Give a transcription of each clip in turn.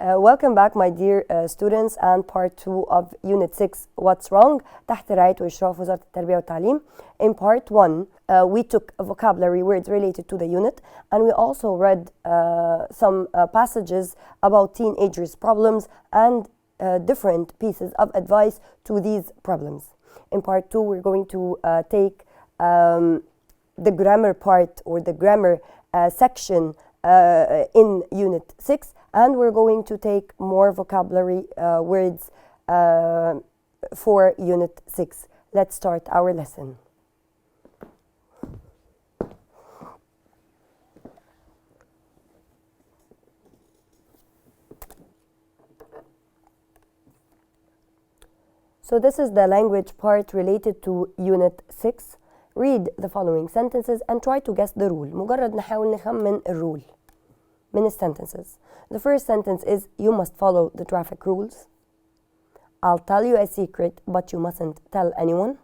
Welcome back my dear students and part 2 of unit 6 what's wrong تحت رعاية وإشراف وزارة التربية والتعليم. In part 1 we took vocabulary words related to the unit, and we also read some passages about teenagers' problems and different pieces of advice to these problems. In part 2 we're going to take the grammar part or the grammar section in unit 6, and we're going to take more vocabulary words for unit 6. Let's start our lesson. So this is the language part related to unit 6. Read the following sentences and try to guess the rule. مجرد نحاول نخمن الرول من sentences. The first sentence is you must follow the traffic rules. I'll tell you a secret, but you mustn't tell anyone.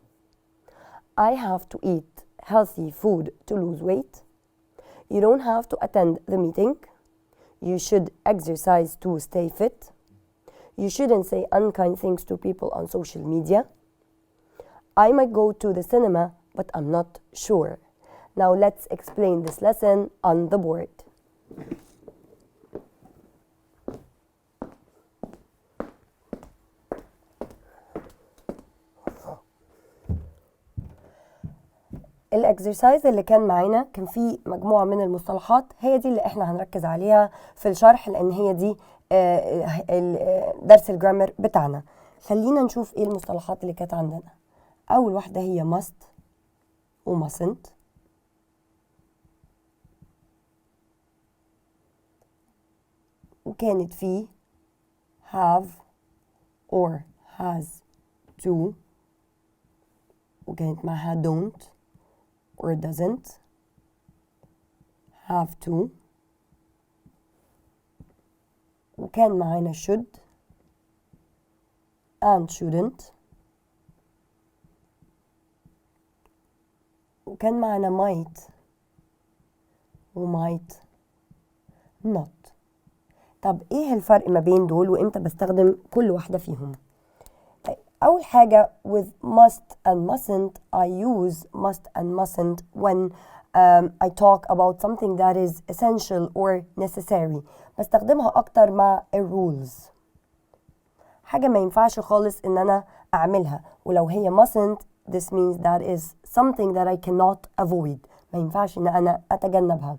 I have to eat healthy food to lose weight. You don't have to attend the meeting. You should exercise to stay fit. You shouldn't say unkind things to people on social media. I might go to the cinema, but I'm not sure. Now let's explain this lesson on the board. الاكسرسايز اللي كان معانا كان فيه مجموعة من المصطلحات، هي دي اللي احنا هنركز عليها في الشرح لان هي دي درس الجرامر بتاعنا. خلينا نشوف ايه المصطلحات اللي كانت عندنا. اول واحدة هي must و mustn't. وكانت فيه have or has to، وكانت معها don't or doesn't have to، وكان معانا should and shouldn't، وكان معانا might و might not. طب ايه الفرق ما بين دول وامتى بستخدم كل واحدة فيهم؟ أول حاجة with must and mustn't, I use must and mustn't when I talk about something that is essential or necessary. بستخدمها أكتر مع rules. حاجة ما ينفعش خالص إن أنا أعملها، ولو هي mustn't this means that is something that I cannot avoid. ما ينفعش إن أنا أتجنبها.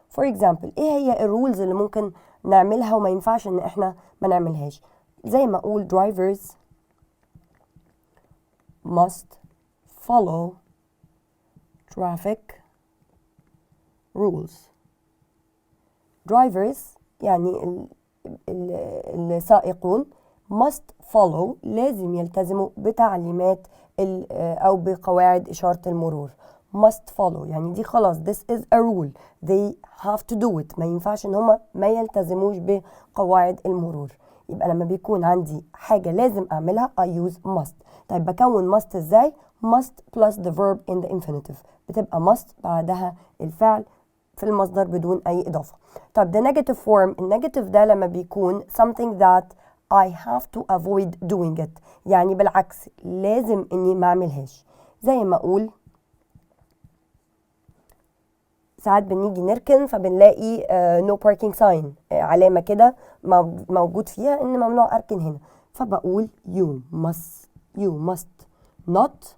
For example إيه هي الrules اللي ممكن نعملها وما ينفعش إن إحنا ما نعملهاش؟ زي ما أقول drivers must follow traffic rules. Drivers يعني السائقون must follow لازم يلتزموا بتعليمات أو بقواعد إشارة المرور. must follow يعني دي خلاص this is a rule, they have to do it. ما ينفعش إن هما ما يلتزموش بقواعد المرور. يبقى لما بيكون عندي حاجة لازم أعملها I use must. طيب بكون must ازاي؟ must plus the verb in the infinitive. بتبقى must بعدها الفعل في المصدر بدون أي إضافة. طيب the negative form، النيجاتيف ده لما بيكون something that I have to avoid doing it، يعني بالعكس لازم إني ما أعملهاش. زي ما أقول ساعات بنيجي نركن فبنلاقي no parking sign، علامة كده موجود فيها إن ممنوع أركن هنا، فبقول you must not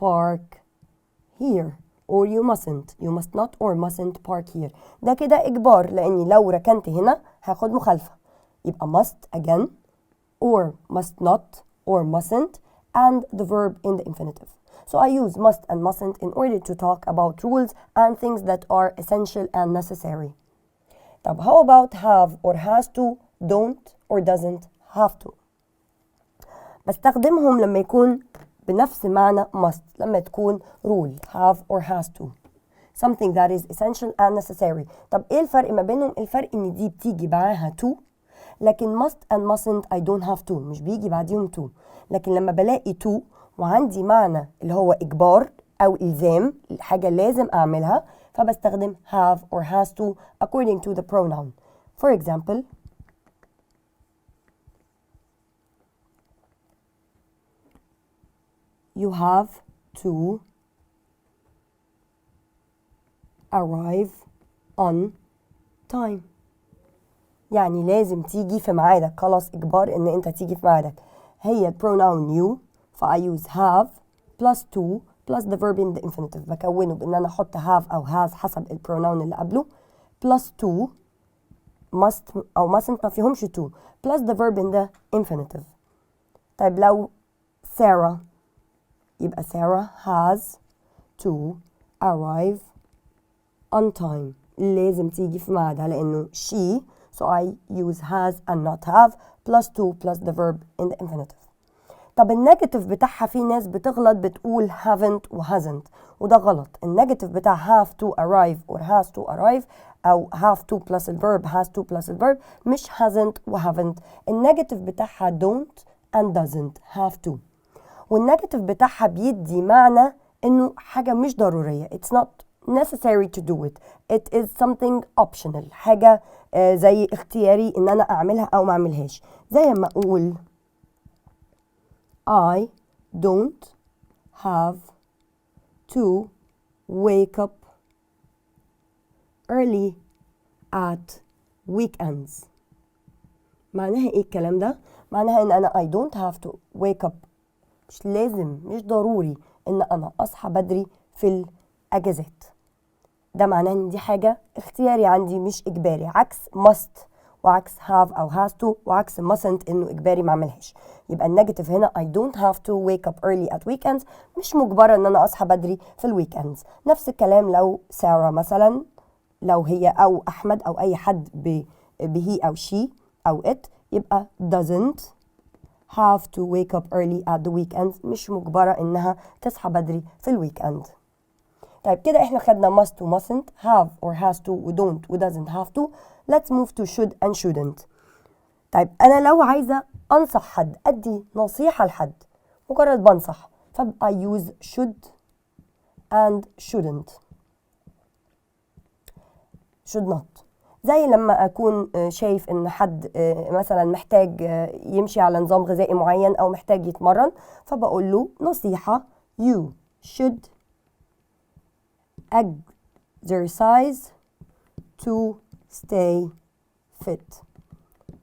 park here or you must not or mustn't park here. ده كده إجبار لأني لو ركنت هنا هاخد مخالفة. يبقى must again or must not or mustn't and the verb in the infinitive. So I use must and mustn't in order to talk about rules and things that are essential and necessary. طب how about have or has to, don't or doesn't have to؟ بستخدمهم لما يكون بنفس معنى must، لما تكون rule have or has to something that is essential and necessary. طب ايه الفرق ما بينهم؟ الفرق ان دي بتيجي معاها to، لكن must and mustn't I don't have to مش بيجي بعديهم to. لكن لما بلاقي to وعندي معنى اللي هو إجبار أو إلزام، حاجة لازم أعملها، فبستخدم have or has to according to the pronoun. For example you have to arrive on time. يعني لازم تيجي في ميعادك، خلاص إجبار إن أنت تيجي في ميعادك. هي pronoun you، فI use have plus to plus the verb in the infinitive، بكونه بإن أنا أحط have أو has حسب البروناون اللي قبله plus to must أو mustn't ما فيهمش to plus the verb in the infinitive. طيب لو Sarah يبقى Sarah has to arrive on time، لازم تيجي في ميعادها لأنه she، so I use has and not have plus to plus the verb in the infinitive. طب النيجاتيف بتاعها في ناس بتغلط بتقول haven't و hasn't، وده غلط. النيجاتيف بتاع have to arrive or has to arrive أو have to plus الverb has to plus الverb مش hasn't و haven't. النيجاتيف بتاعها don't and doesn't have to، والنيجاتيف بتاعها بيدي معنى إنه حاجة مش ضرورية. it's not necessary to do it. It is something optional، حاجة زي اختياري إن أنا أعملها أو ما أعملهاش. زي ما أقول I don't have to wake up early at weekends. معناها إيه الكلام ده؟ معناها إن أنا I don't have to wake up، مش لازم، مش ضروري إن أنا أصحى بدري في الأجازات. ده معناه إن دي حاجة اختياري عندي مش إجباري، عكس must وعكس have أو has to وعكس mustn't إنه إجباري ما أعملهاش. يبقى النيجاتيف هنا I don't have to wake up early at weekends، مش مجبرة إن أنا أصحى بدري في الويكندز. نفس الكلام لو سارة مثلا، لو هي أو أحمد أو أي حد به أو she أو it، يبقى doesn't have to wake up early at the weekends، مش مجبرة إنها تصحى بدري في الويكند. طيب كده احنا خدنا must و mustn't، have or has to و don't و doesn't have to. Let's move to should and shouldn't. طيب أنا لو عايزة أنصح حد، أدي نصيحة لحد، مجرد بنصح، فبقى use should and shouldn't. should not، زي لما أكون شايف إن حد مثلا محتاج يمشي على نظام غذائي معين أو محتاج يتمرن، فبقول له نصيحة you should exercise to stay fit.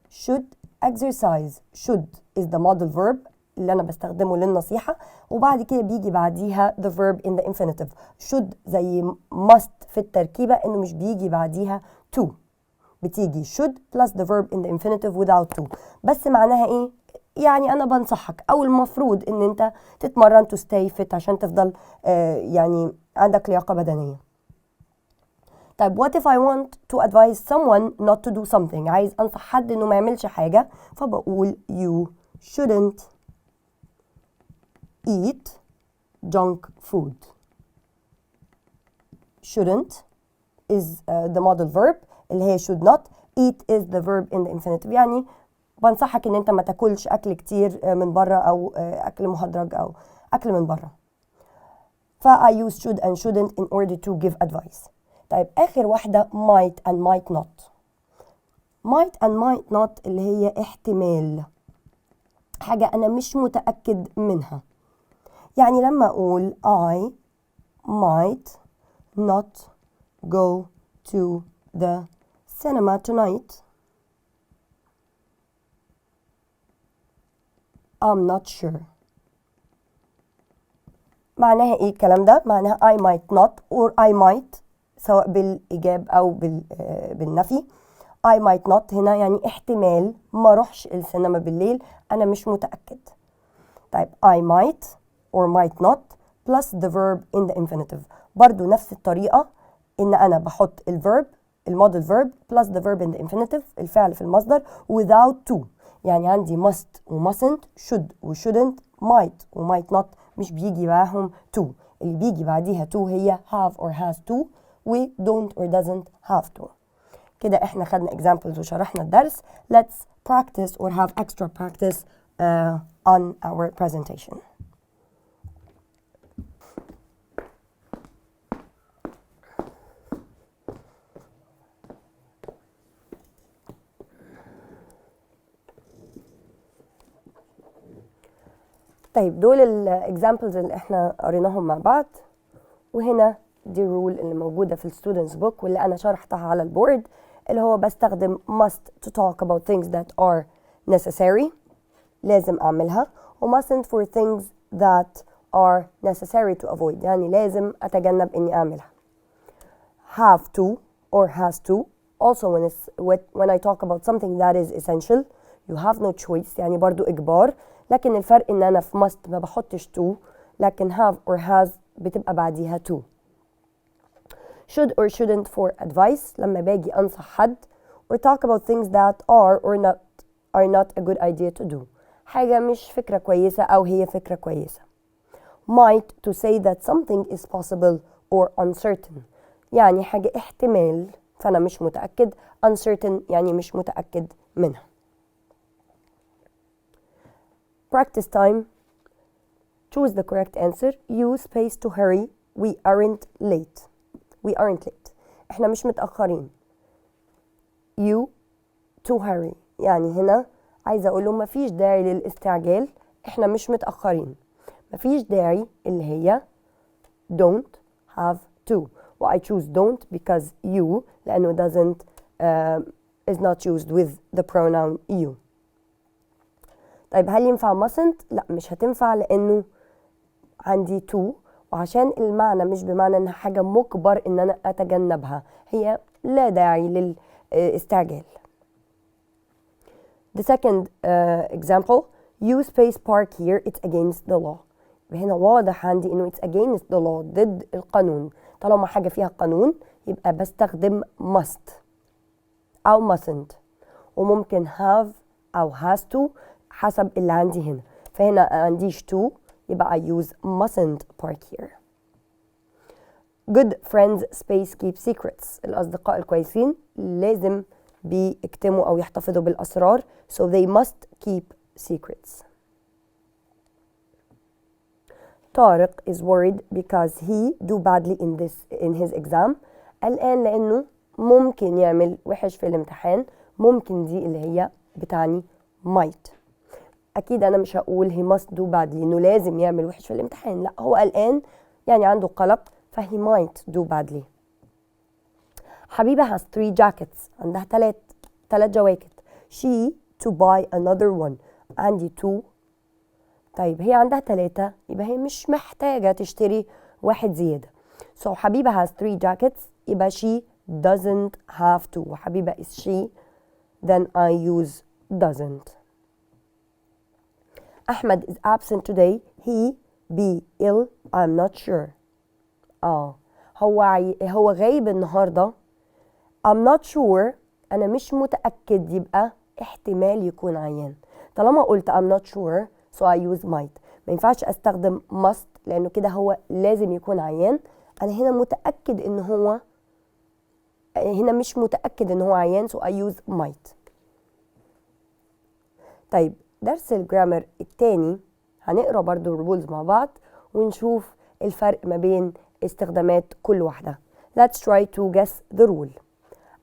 should exercise، should is the model verb اللي أنا بستخدمه للنصيحة، وبعد كده بيجي بعديها the verb in the infinitive. should زي must في التركيبة إنه مش بيجي بعديها to، بتيجي should plus the verb in the infinitive without to. بس معناها إيه؟ يعني أنا بنصحك أو المفروض إن أنت تتمرن to stay fit عشان تفضل يعني عندك لياقة بدنية. طيب what if I want to advise someone not to do something؟ عايز أنصح حد إنه ما يعملش حاجة، فبقول you shouldn't eat junk food. shouldn't is the model verb اللي هي should not. eat is the verb in the infinitive. يعني بنصحك إن أنت ما تاكلش أكل كتير من بره أو أكل مهدرج أو أكل من بره. I use should and shouldn't in order to give advice. طيب آخر واحدة might and might not. might and might not اللي هي احتمال، حاجة أنا مش متأكد منها. يعني لما أقول I might not go to the cinema tonight، I'm not sure. معناها إيه الكلام ده؟ معناها I might not or I might، سواء بالإيجاب أو بالنفي. I might not هنا يعني احتمال ما أروحش السينما بالليل، أنا مش متأكد. طيب I might or might not plus the verb in the infinitive، برضو نفس الطريقة إن أنا بحط الverb المودل verb plus the verb in the infinitive، الفعل في المصدر without to. يعني عندي must و mustn't، should و shouldn't، might و might not، مش بيجي معاهم to. اللي بيجي بعديها to هي have or has to و don't or doesn't have to. كده احنا خدنا examples وشرحنا الدرس. Let's practice or have extra practice on our presentation. طيب دول الاكزامبلز اللي احنا قريناهم مع بعض، وهنا دي الرول اللي موجودة في الستودنتس بوك واللي أنا شرحتها على البورد، اللي هو بستخدم must to talk about things that are necessary، لازم أعملها، و mustn't for things that are necessary to avoid، يعني لازم أتجنب إني أعملها. have to or has to also when I talk about something that is essential you have no choice، يعني برضو إجبار، لكن الفرق إن أنا في must ما بحطش to، لكن have or has بتبقى بعديها to. should or shouldn't for advice لما باجي أنصح حد، or talk about things that are not a good idea to do، حاجة مش فكرة كويسة أو هي فكرة كويسة. might to say that something is possible or uncertain، يعني حاجة احتمال فأنا مش متأكد، uncertain يعني مش متأكد منها. practice time. choose the correct answer. use space to hurry. we aren't late. احنا مش متأخرين. you to hurry يعني هنا عايزة أقوله مفيش داعي للاستعجال، احنا مش متأخرين. مفيش داعي اللي هي don't have to، و I choose don't because you لأنه doesn't is not used with the pronoun you. طيب هل ينفع mustn't؟ لا مش هتنفع لأنه عندي to، وعشان المعنى مش بمعنى انها حاجة مجبر ان انا اتجنبها، هي لا داعي للاستعجال. The second example. use space park here. It's against the law. هنا واضح عندي انه it's against the law، ضد القانون. طالما حاجة فيها قانون يبقى بستخدم must او mustn't، وممكن have او has to حسب اللي عندي هنا. فهنا عنديش to يبقى I use mustn't park here. good friends space keep secrets. الأصدقاء الكويسين لازم بيكتموا أو يحتفظوا بالأسرار، so they must keep secrets. طارق is worried because he do badly in his exam. قلقان لأنه ممكن يعمل وحش في الامتحان. ممكن دي اللي هي بتعني might. أكيد أنا مش هقول he must do badly إنه لازم يعمل وحش في الامتحان، لا هو قلقان يعني عنده قلق فهي might do badly. حبيبة has 3 jackets. عندها 3 جواكت. she to buy another one. عندي 2. طيب هي عندها 3 يبقى هي مش محتاجة تشتري واحد زيادة. so حبيبة has 3 jackets يبقى she doesn't have to، وحبيبة is she then I use doesn't. أحمد is absent today. he be ill I'm not sure. هو غايب النهاردة. I'm not sure أنا مش متأكد يبقى احتمال يكون عيان. طالما قلت I'm not sure so I use might. ما ينفعش أستخدم must لأنه كده هو لازم يكون عيان. أنا هنا متأكد إن هو هنا مش متأكد إن هو عيان so I use might. طيب درس الجرامر التاني هنقرأ برضو الرولز مع بعض ونشوف الفرق ما بين استخدامات كل واحدة. Let's try to guess the rule.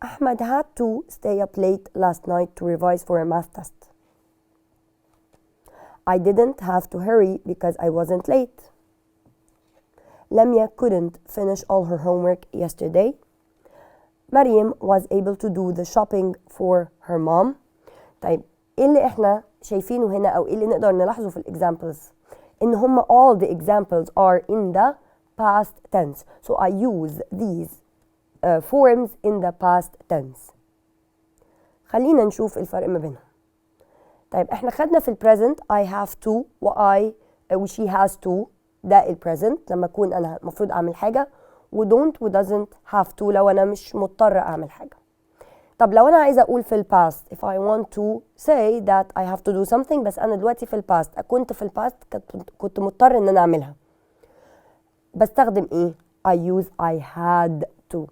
أحمد had to stay up late last night to revise for a math test. I didn't have to hurry because I wasn't late. Lamia couldn't finish all her homework yesterday. Mariam was able to do the shopping for her mom. طيب ايه اللي احنا شايفينه هنا او ايه اللي نقدر نلاحظه في الاكزامبلز؟ ان هم all the examples are in the past tense. So I use these forms in the past tense. خلينا نشوف الفرق ما بينهم. طيب احنا خدنا في البريزنت I have to و she has to، ده البريزنت لما اكون انا المفروض اعمل حاجه، و don't و doesn't have to لو انا مش مضطره اعمل حاجه. طب لو انا عايزه اقول في الباست if I want to say that I have to do something بس انا دلوقتي في الباست، كنت في الباست كنت مضطر ان انا اعملها، بستخدم ايه؟ I use I had to.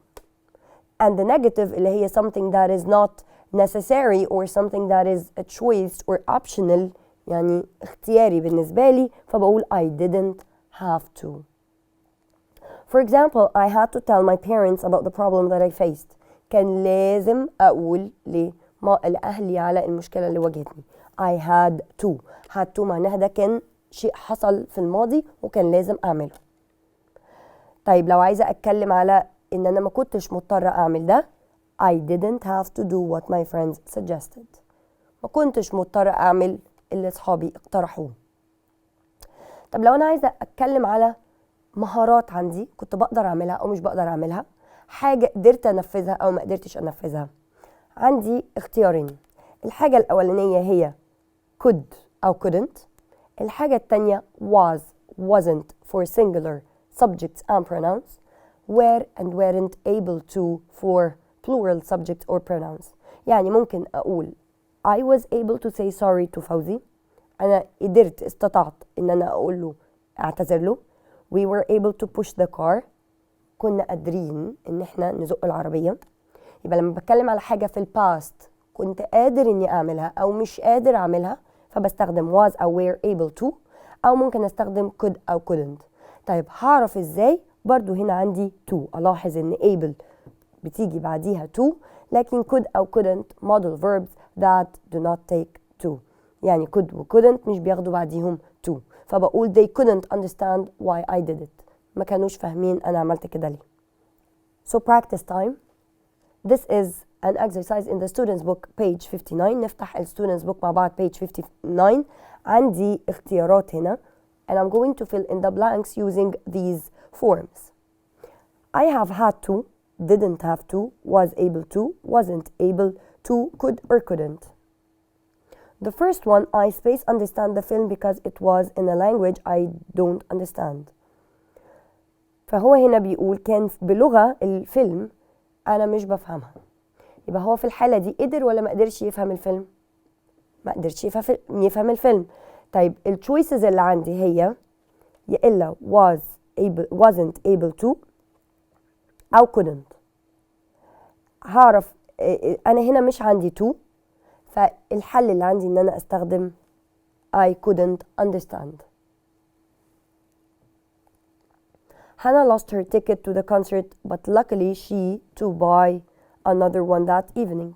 and the negative اللي هي something that is not necessary or something that is a choice or optional يعني اختياري بالنسبة لي، فبقول I didn't have to. For example, I had to tell my parents about the problem that I faced. كان لازم أقول لأهلي على المشكلة اللي واجهتني. I had to. had to معناها ده كان شيء حصل في الماضي وكان لازم أعمله. طيب لو عايزة أتكلم على إن أنا ما كنتش مضطرة أعمل ده، I didn't have to do what my friends suggested. ما كنتش مضطرة أعمل اللي أصحابي اقترحوه. طب لو أنا عايزة أتكلم على مهارات عندي كنت بقدر أعملها أو مش بقدر أعملها، حاجة قدرت أنفذها أو ما قدرتش أنفذها، عندي اختيارين. الحاجة الأولانية هي could أو couldn't. الحاجة التانية was, wasn't for singular subjects and pronouns. were and weren't able to for plural subject or pronouns. يعني ممكن أقول I was able to say sorry to فوزي. أنا استطعت إن أنا أقول له أعتذر له. We were able to push the car. كنا قادرين إن إحنا نزق العربية. يبقى لما بتكلم على حاجة في الباست كنت قادر إني أعملها أو مش قادر أعملها فبستخدم was أو were able to، أو ممكن أستخدم could أو couldn't. طيب هعرف إزاي؟ برضو هنا عندي to. ألاحظ إن able بتيجي بعديها to، لكن could أو couldn't model verbs that do not take to. يعني could و couldn't مش بياخدوا بعديهم to، فبقول they couldn't understand why I did it. ما كانوش فاهمين أنا عملت كده ليه. So practice time. This is an exercise in the student's book page 59. نفتح ال student's book مع بعض page 59. عندي اختيارات هنا and I'm going to fill in the blanks using these forms. I have had to, didn't have to, was able to, wasn't able to, could or couldn't. The first one, I space understand the film because it was in a language I don't understand. فهو هنا بيقول كان بلغة الفيلم أنا مش بفهمها. يبقى هو في الحالة دي قدر ولا ما قدرش يفهم الفيلم؟ ما قدرش يفهم الفيلم. طيب التشويسز اللي عندي هي يا إلا wasn't able to أو couldn't. هعرف أنا هنا مش عندي to، فالحل اللي عندي إن أنا أستخدم I couldn't understand. Hannah lost her ticket to the concert but luckily she to buy another one that evening.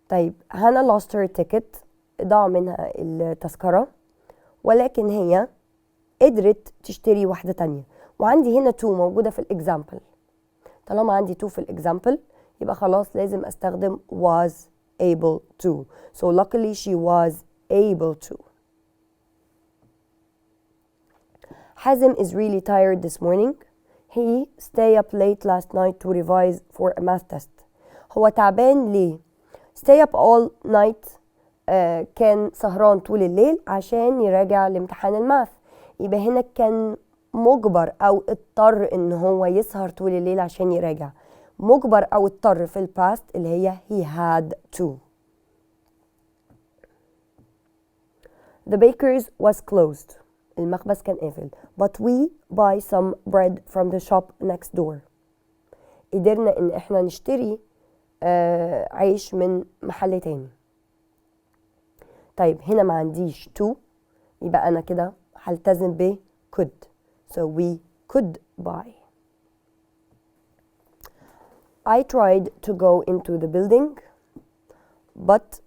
طيب Hannah lost her ticket، ضاع منها التذكرة، ولكن هي قدرت تشتري واحدة تانية. وعندي هنا to موجودة في الإكزامبل. طالما عندي to في الإكزامبل يبقى خلاص لازم أستخدم was able to. So luckily she was able to. Hazim is really tired this morning. He stayed up late last night to revise for a math test. هو تعبان ليه؟ stay up all night كان سهران طول الليل عشان يراجع لامتحان الماث. يبقى هنا كان مجبر أو اضطر إن هو يسهر طول الليل عشان يراجع. مجبر أو اضطر في الباست اللي هي he had to. The baker's was closed. المخبز كان قافل. But we buy some bread from the shop next door. قدرنا إن إحنا نشتري عيش من محل تاني. طيب هنا ما عنديش to، يبقى أنا كده هلتزم ب could. So we could buy. I tried to go into the building but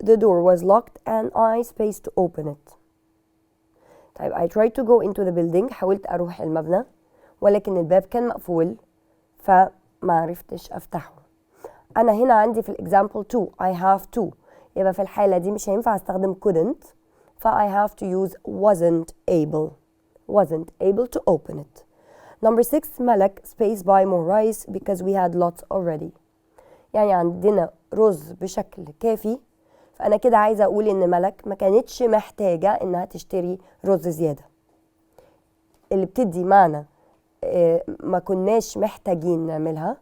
the door was locked and I spaced to open it. طيب I tried to go into the building، حاولت أروح المبنى ولكن الباب كان مقفول فما عرفتش أفتحه. أنا هنا عندي في الإكزامبل to I have to، يبقى في الحالة دي مش هينفع أستخدم couldn't، I have to use wasn't able to open it. Number 6 ملك space buy more rice because we had lots already. يعني عندنا رز بشكل كافي، فأنا كده عايزة أقول إن ملك ما كانتش محتاجة إنها تشتري رز زيادة. اللي بتدي معنى ما كناش محتاجين نعملها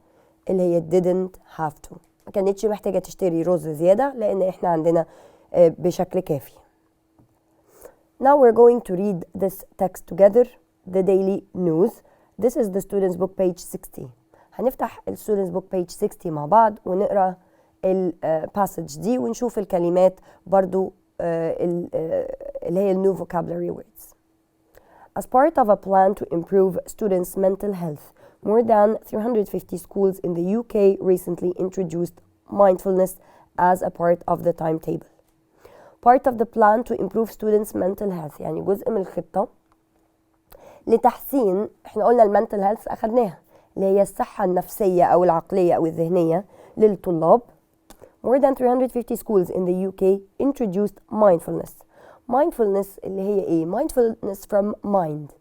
اللي هي didn't have to. ما كانتش محتاجة تشتري رز زيادة لأن إحنا عندنا بشكل كافي. Now we're going to read this text together, the daily news. This is the student's book page 60. هنفتح ال student's book page 60 مع بعض ونقرأ الباسج دي ونشوف الكلمات برضو اللي هي new vocabulary words. As part of a plan to improve students' mental health, more than 350 schools in the UK recently introduced mindfulness as a part of the timetable. part of the plan to improve students mental health، يعني جزء من الخطة لتحسين، احنا قلنا المنتل هيلث اخدناها اللي هي الصحة النفسية او العقلية او الذهنية للطلاب. More than 350 schools in the UK introduced mindfulness. mindfulness اللي هي ايه؟ mindfulness from mind،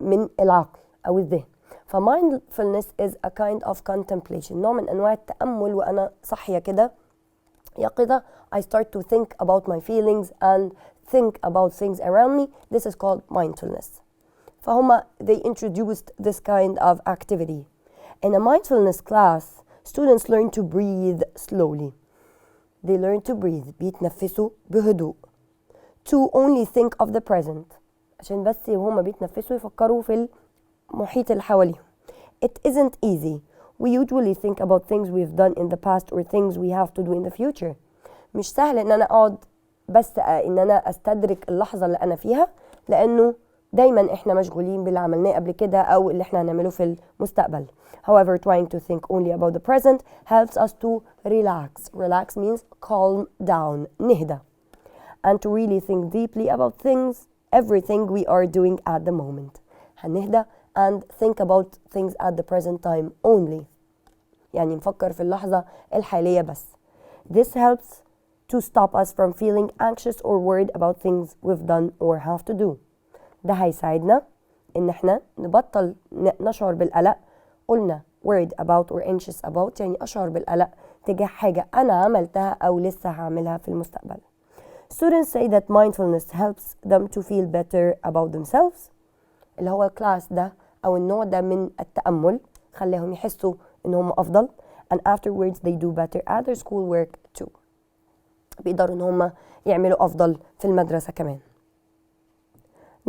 من العقل او الذهن. ف mindfulness is a kind of contemplation، نوع من انواع التأمل وانا صاحية كده يقظة. I start to think about my feelings and think about things around me. This is called mindfulness. فهما they introduced this kind of activity. In a mindfulness class, students learn to breathe slowly. They learn to breathe. بيتنفسوا بهدوء. To only think of the present. عشان بس وهما بيتنفسوا يفكروا في المحيط اللي حواليهم. It isn't easy. We usually think about things we've done in the past or things we have to do in the future. مش سهل ان انا اقعد بس ان انا استدرك اللحظة اللي انا فيها، لانه دايما احنا مشغولين باللي عملناه قبل كده او اللي احنا هنعمله في المستقبل. However, trying to think only about the present helps us to relax. Relax means calm down, نهدى. And to really think deeply about things, everything we are doing at the moment. هنهدى and think about things at the present time only. يعني نفكر في اللحظة الحالية بس. This helps to stop us from feeling anxious or worried about things we've done or have to do. ده هيساعدنا ان احنا نبطل نشعر بالقلق. قلنا worried about or anxious about يعني اشعر بالقلق تجاه حاجة انا عملتها او لسه هعملها في المستقبل. Students say that mindfulness helps them to feel better about themselves. اللي هو الكلاس ده او النوع ده من التأمل خلاهم يحسوا ان هم افضل. And afterwards they do better at their school work too. بيقدروا ان هم يعملوا افضل في المدرسة كمان.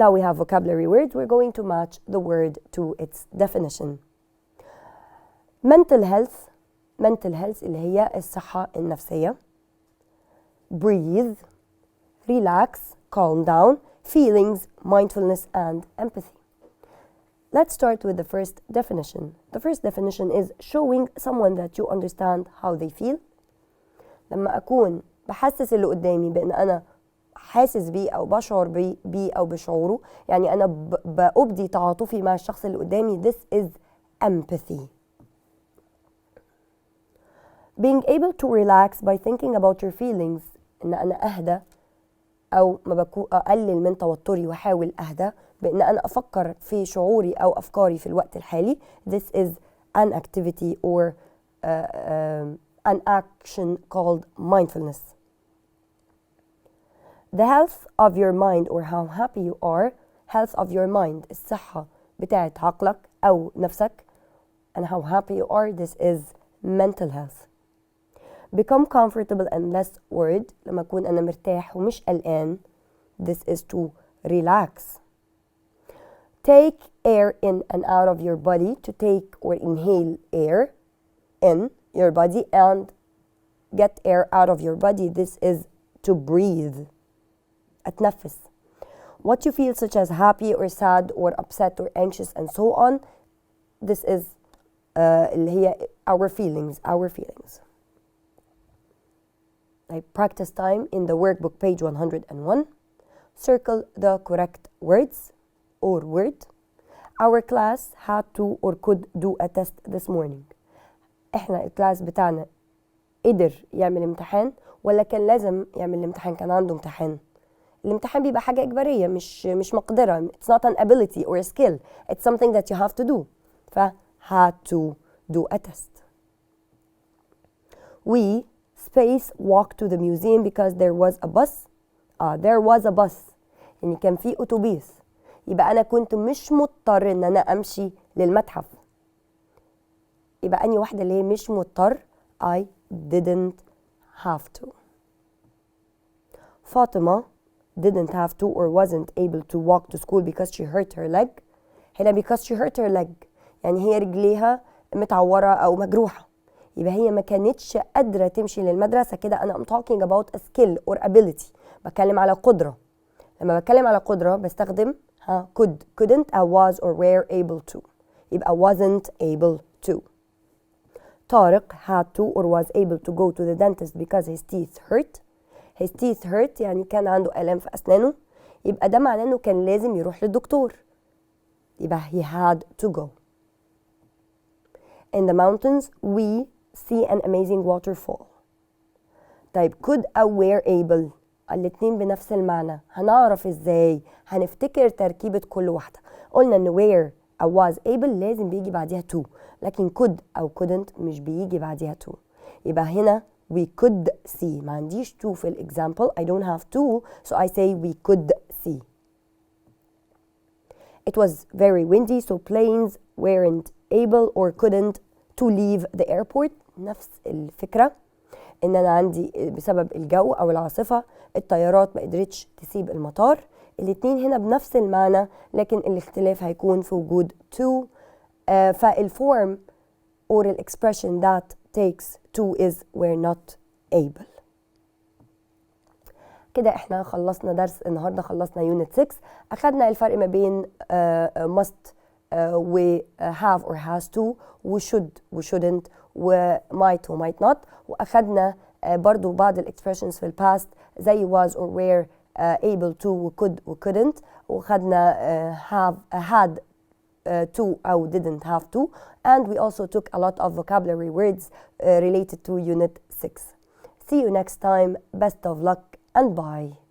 Now we have vocabulary words. We're going to match the word to its definition. Mental health اللي هي الصحة النفسية. Breathe, relax, calm down, feelings, mindfulness and empathy. Let's start with the first definition. The first definition is showing someone that you understand how they feel. لما أكون بحسس اللي قدامي بأن أنا حاسس بيه أو بشعر بيه أو بشعوره، يعني أنا بأبدي تعاطفي مع الشخص اللي قدامي. This is empathy. Being able to relax by thinking about your feelings، إن أنا أهدى أو ما بكون أقلل من توتري وأحاول أهدى بأن أنا أفكر في شعوري أو أفكاري في الوقت الحالي. This is an activity or an action called mindfulness. The health of your mind or how happy you are. Health of your mind الصحة بتاعت عقلك أو نفسك. And how happy you are, this is mental health. Become comfortable and less worried. لما أكون أنا مرتاح ومش قلقان. This is to relax. Take air in and out of your body. To take or inhale air in your body and get air out of your body. This is to breathe. أتنفس. What you feel such as happy or sad or upset or anxious and so on. This is اللي هي our feelings. Like practice time in the workbook page 101. Circle the correct words or word. Our class had to or could do a test this morning. احنا الكلاس بتاعنا قدر يعمل امتحان ولا كان لازم يعمل الامتحان؟ كان عنده امتحان. الامتحان بيبقى حاجة إجبارية مش مقدرة. It's not an ability or a skill. It's something that you have to do. ف had to do a test. We space walk to the museum because there was a bus. There was a bus. يعني كان في أتوبيس. يبقى أنا كنت مش مضطر إن أنا أمشي للمتحف. يبقى أني واحدة اللي هي مش مضطر. I didn't have to. فاطمة didn't have to or wasn't able to walk to school because she hurt her leg. هنا because she hurt her leg يعني هي رجليها متعورة أو مجروحة، يبقى هي ما كانتش قادرة تمشي للمدرسة. كده أنا I'm talking about a skill or ability. بتكلم على قدرة. لما بتكلم على قدرة بستخدم could, couldn't أو was or were able to. يبقى wasn't able to. طارق had to or was able to go to the dentist because his teeth hurt. his teeth hurt يعني كان عنده آلام في أسنانه، يبقى ده معناه إنه كان لازم يروح للدكتور، يبقى he had to go. In the mountains we see an amazing waterfall. طيب could أو were able الاتنين بنفس المعنى، هنعرف ازاي؟ هنفتكر تركيبة كل واحدة. قلنا ان were أو was able لازم بيجي بعدها to، لكن could أو couldn't مش بيجي بعدها to. يبقى هنا we could see، ما عنديش to في الexample، I don't have to, so I say we could see. It was very windy so planes weren't able or couldn't to leave the airport. نفس الفكرة، ان انا عندي بسبب الجو او العاصفة الطيارات ما قدرتش تسيب المطار. الاتنين هنا بنفس المعنى، لكن الاختلاف هيكون في وجود to. فالform or expression that takes to is we're not able. كده احنا خلصنا درس النهارده، خلصنا يونت 6. اخدنا الفرق ما بين must و have or has to و should و shouldn't و might و might not، واخدنا برضو بعض الاكسبريشنز في الباست زي was or were able to و could و couldn't، واخدنا have had to أو didn't have to, and we also took a lot of vocabulary words related to unit 6. See you next time. Best of luck and bye.